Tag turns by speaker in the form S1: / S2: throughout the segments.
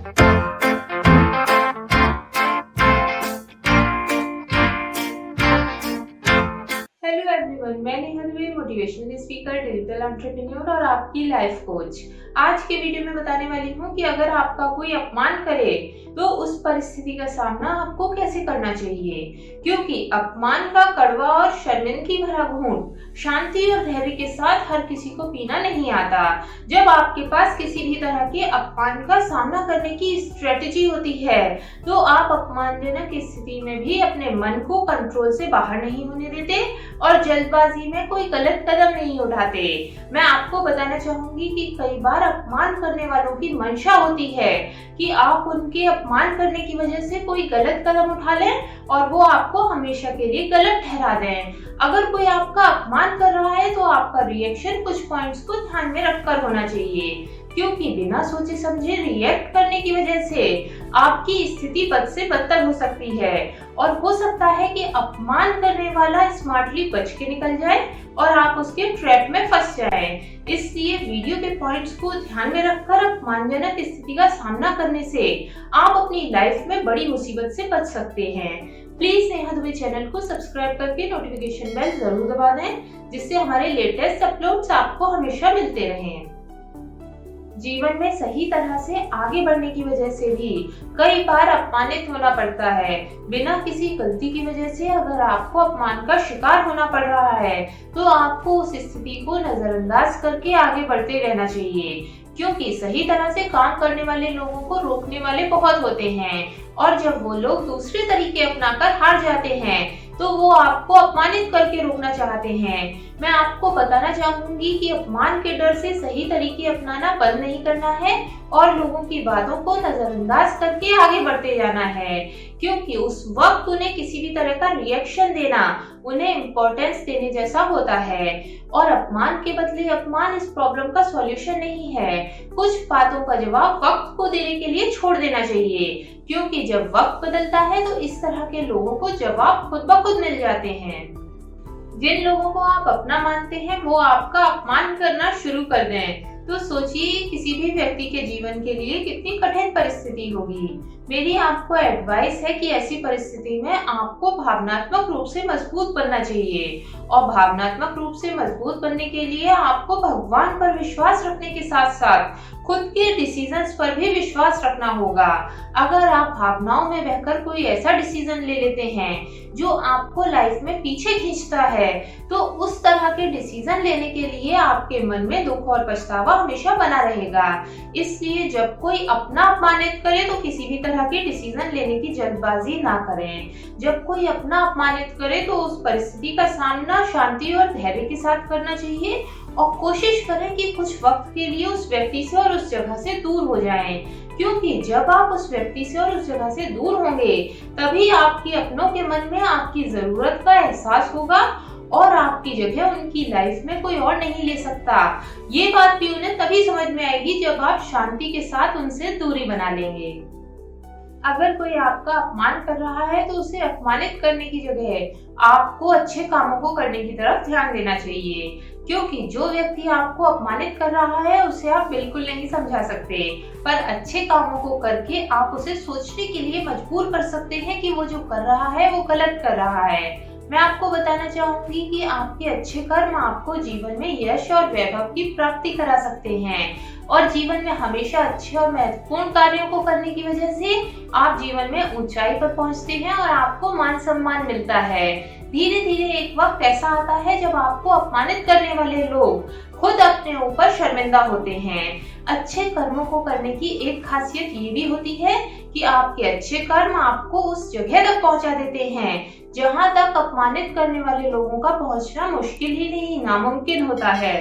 S1: Hello everyone, मैं Neha Dubey, motivational speaker, digital entrepreneur और आपकी लाइफ कोच। आज के वीडियो में बताने वाली हूँ कि अगर आपका कोई अपमान करे तो उस परिस्थिति का सामना आपको कैसे करना चाहिए, क्योंकि अपमान का कड़वा और शर्मिंदगी भरा घूंट शांति और धैर्य के साथ हर किसी को पीना नहीं आता। जब आपके पास किसी भी तरह के अपमान का सामना करने की स्ट्रेटेजी होती है तो आप अपमानजनक स्थिति में भी अपने मन को कंट्रोल से बाहर नहीं होने देते और जल्दबाजी में कोई गलत कदम नहीं उठाते। मैं आपको बताना चाहूंगी कि कई बार अपमान करने वालों की मंशा होती है कि आप उनके अपमान करने की वजह से कोई गलत कदम उठा लें और वो आपको हमेशा के लिए गलत ठहरा दें। अगर कोई आपका अपमान कर रहा है तो आपका रिएक्शन कुछ पॉइंट्स को ध्यान में रखकर होना चाहिए, क्योंकि बिना सोचे समझे रिएक्ट करने की वजह से आपकी स्थिति बद से बदतर हो सकती है और हो सकता है कि अपमान करने वाला स्मार्टली बच के निकल जाए और आप उसके ट्रैप में फंस जाएं। इसलिए वीडियो के पॉइंट्स को ध्यान में रखकर अपमानजनक स्थिति का सामना करने से आप अपनी लाइफ में बड़ी मुसीबत से बच सकते हैं। प्लीज नेहा दुबे चैनल को सब्सक्राइब करके नोटिफिकेशन बेल जरूर दबा दें, जिससे हमारे लेटेस्ट अपलोड्स आपको हमेशा मिलते रहें। जीवन में सही तरह से आगे बढ़ने की वजह से भी कई बार अपमानित होना पड़ता है। बिना किसी गलती की वजह से अगर आपको अपमान का शिकार होना पड़ रहा है तो आपको उस स्थिति को नजरअंदाज करके आगे बढ़ते रहना चाहिए, क्योंकि सही तरह से काम करने वाले लोगों को रोकने वाले बहुत होते हैं और जब वो लोग दूसरे तरीके अपनाकर हार जाते हैं तो वो आपको अपमानित करके रोकना चाहते हैं। मैं आपको बताना चाहूंगी कि अपमान के डर से सही तरीके अपनाना बंद नहीं करना है और लोगों की बातों को नजरअंदाज करके आगे बढ़ते जाना है, क्योंकि उस वक्त उन्हें किसी भी तरह का रिएक्शन देना उन्हें इम्पोर्टेंस देने जैसा होता है और अपमान के बदले अपमान इस प्रॉब्लम का सॉल्यूशन नहीं है। कुछ बातों का जवाब वक्त को देने के लिए छोड़ देना चाहिए, क्योंकि जब वक्त बदलता है तो इस तरह के लोगों को जवाब खुद ब खुद मिल जाते हैं। जिन लोगों को आप अपना मानते हैं वो आपका अपमान करना शुरू कर दें तो सोचिए किसी भी व्यक्ति के जीवन के लिए कितनी कठिन परिस्थिति होगी। मेरी आपको एडवाइस है कि ऐसी परिस्थिति में आपको भावनात्मक रूप से मजबूत बनना चाहिए और भावनात्मक रूप से मजबूत बनने के लिए आपको भगवान पर विश्वास रखने के साथ साथ खुद के डिसीजंस पर भी विश्वास रखना होगा। अगर आप भावनाओं में बहकर कोई ऐसा डिसीजन ले लेते हैं जो आपको लाइफ में पीछे खींचता है तो उस तरह के डिसीजन लेने के लिए आपके मन में दुख और पछतावा हमेशा बना रहेगा। इसलिए जब कोई अपना अपमानित करे तो किसी भी तरह के डिसीजन लेने की जल्दबाजी ना करें। जब कोई अपना अपमानित करे तो उस परिस्थिति का सामना शांति और धैर्य के साथ करना चाहिए और कोशिश करें कि कुछ वक्त के लिए उस व्यक्ति से और उस जगह से दूर हो जाएं, क्योंकि जब आप उस व्यक्ति से और उस जगह से दूर होंगे तभी आपके अपनों के मन में आपकी जरूरत का एहसास होगा और आपकी जगह उनकी लाइफ में कोई और नहीं ले सकता। ये बात भी उन्हें तभी समझ में आएगी जब आप शांति के साथ उनसे दूरी बना लेंगे। अगर कोई आपका अपमान कर रहा है तो उसे अपमानित करने की जगह आपको अच्छे कामों को करने की तरफ ध्यान देना चाहिए, क्योंकि जो व्यक्ति आपको अपमानित कर रहा है उसे आप बिल्कुल नहीं समझा सकते, पर अच्छे कामों को करके आप उसे सोचने के लिए मजबूर कर सकते हैं कि वो जो कर रहा है वो गलत कर रहा है। मैं आपको बताना चाहूंगी कि आपके अच्छे कर्म आपको जीवन में यश और वैभव की प्राप्ति करा सकते हैं और जीवन में हमेशा अच्छे और महत्वपूर्ण कार्यों को करने की वजह से आप जीवन में ऊंचाई पर पहुंचते हैं और आपको मान सम्मान मिलता है। धीरे धीरे एक वक्त ऐसा आता है जब आपको अपमानित करने वाले लोग खुद अपने ऊपर शर्मिंदा होते हैं। अच्छे कर्मों को करने की एक खासियत ये भी होती है कि आपके अच्छे कर्म आपको उस जगह तक पहुंचा देते हैं जहां तक अपमानित करने वाले लोगों का पहुंचना मुश्किल ही नहीं नामुमकिन होता है।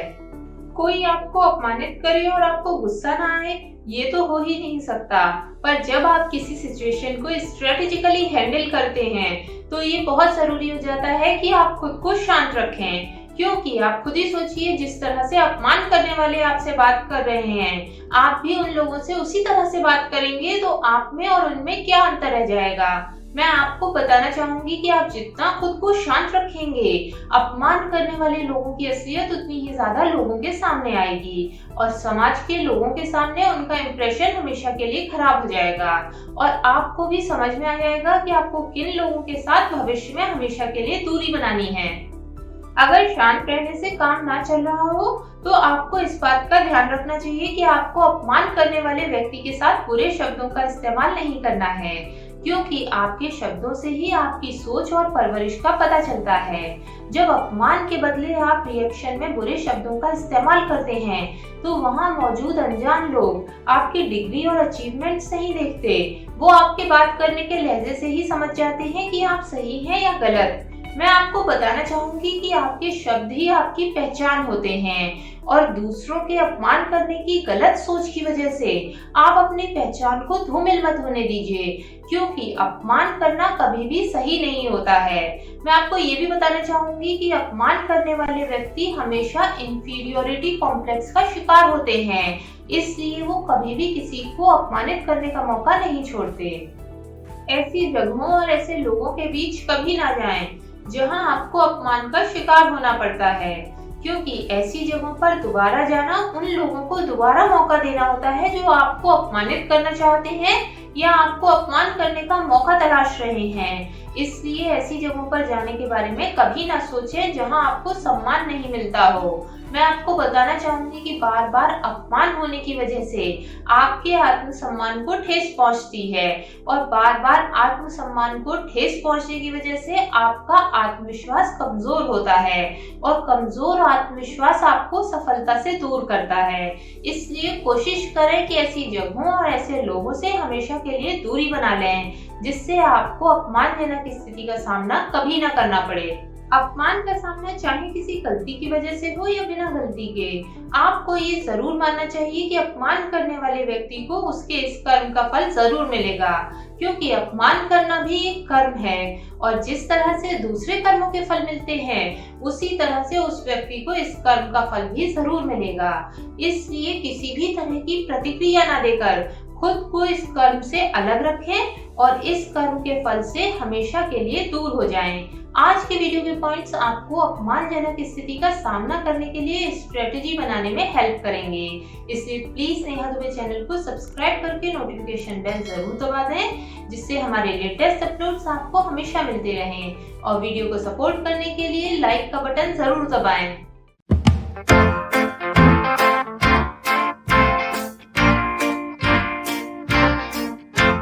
S1: कोई आपको अपमानित करे और आपको गुस्सा ना आए ये तो हो ही नहीं सकता, पर जब आप किसी सिचुएशन को स्ट्रेटेजिकली हैंडल करते हैं तो ये बहुत जरूरी हो जाता है कि आप खुद को शांत रखें, क्योंकि आप खुद ही सोचिए जिस तरह से अपमान करने वाले आपसे बात कर रहे हैं आप भी उन लोगों से उसी तरह से बात करेंगे तो आप में और उनमें क्या अंतर रह जाएगा। मैं आपको बताना चाहूंगी कि आप जितना खुद को शांत रखेंगे, अपमान करने वाले लोगों की असलियत उतनी ही ज्यादा लोगों के सामने आएगी और समाज के लोगों के सामने उनका इंप्रेशन हमेशा के लिए खराब हो जाएगा और आपको भी समझ में आ जाएगा कि आपको किन लोगों के साथ भविष्य में हमेशा के लिए दूरी बनानी है। अगर शांत रहने से काम ना चल रहा हो तो आपको इस बात का ध्यान रखना चाहिए कि आपको अपमान करने वाले व्यक्ति के साथ बुरे शब्दों का इस्तेमाल नहीं करना है, क्योंकि आपके शब्दों से ही आपकी सोच और परवरिश का पता चलता है। जब अपमान के बदले आप रिएक्शन में बुरे शब्दों का इस्तेमाल करते हैं तो वहाँ मौजूद अनजान लोग आपकी डिग्री और अचीवमेंट्स नहीं देखते, वो आपके बात करने के लहजे से ही समझ जाते हैं कि आप सही हैं या गलत। मैं आपको बताना चाहूंगी कि आपके शब्द ही आपकी पहचान होते हैं और दूसरों के अपमान करने की गलत सोच की वजह से आप अपनी पहचान को धूमिल मत होने दीजिए, क्योंकि अपमान करना कभी भी सही नहीं होता है। मैं आपको ये भी बताना चाहूंगी कि अपमान करने वाले व्यक्ति हमेशा इंफीरियोरिटी कॉम्प्लेक्स का शिकार होते हैं, इसलिए वो कभी भी किसी को अपमानित करने का मौका नहीं छोड़ते। ऐसी जगहों और ऐसे लोगों के बीच कभी ना जाएं जहां आपको अपमान का शिकार होना पड़ता है, क्योंकि ऐसी जगहों पर दोबारा जाना उन लोगों को दोबारा मौका देना होता है जो आपको अपमानित करना चाहते हैं या आपको अपमान करने का मौका तलाश रहे हैं। इसलिए ऐसी जगहों पर जाने के बारे में कभी ना सोचें जहां आपको सम्मान नहीं मिलता हो। मैं आपको बताना चाहूंगी कि बार बार अपमान होने की वजह से आपके आत्मसम्मान को ठेस पहुंचती है और बार बार आत्मसम्मान को ठेस पहुंचने की वजह से आपका आत्मविश्वास कमजोर होता है और कमजोर आत्मविश्वास आपको सफलता से दूर करता है। इसलिए कोशिश करें कि ऐसी जगहों और ऐसे लोगों से हमेशा के लिए दूरी बना लें, जिससे आपको अपमानजनक स्थिति का सामना कभी ना करना पड़े। अपमान का सामना चाहे किसी गलती की वजह से हो या बिना गलती के, आपको ये जरूर मानना चाहिए कि अपमान करने वाले व्यक्ति को उसके इस कर्म का फल जरूर मिलेगा, क्योंकि अपमान करना भी एक कर्म है और जिस तरह से दूसरे कर्मों के फल मिलते हैं उसी तरह से उस व्यक्ति को इस कर्म का फल भी जरूर मिलेगा। इसलिए किसी भी तरह की प्रतिक्रिया न देकर खुद को इस कर्म से अलग रखें और इस कर्म के फल से हमेशा के लिए दूर हो जाएं। आज के वीडियो के पॉइंट्स आपको अपमानजनक स्थिति का सामना करने के लिए स्ट्रेटेजी बनाने में हेल्प करेंगे, इसलिए प्लीज नेहा दुबे चैनल को सब्सक्राइब करके नोटिफिकेशन बेल जरूर दबा दें, जिससे हमारे लेटेस्ट अपलोड्स आपको हमेशा मिलते रहें और वीडियो को सपोर्ट करने के लिए लाइक का बटन जरूर दबाएं।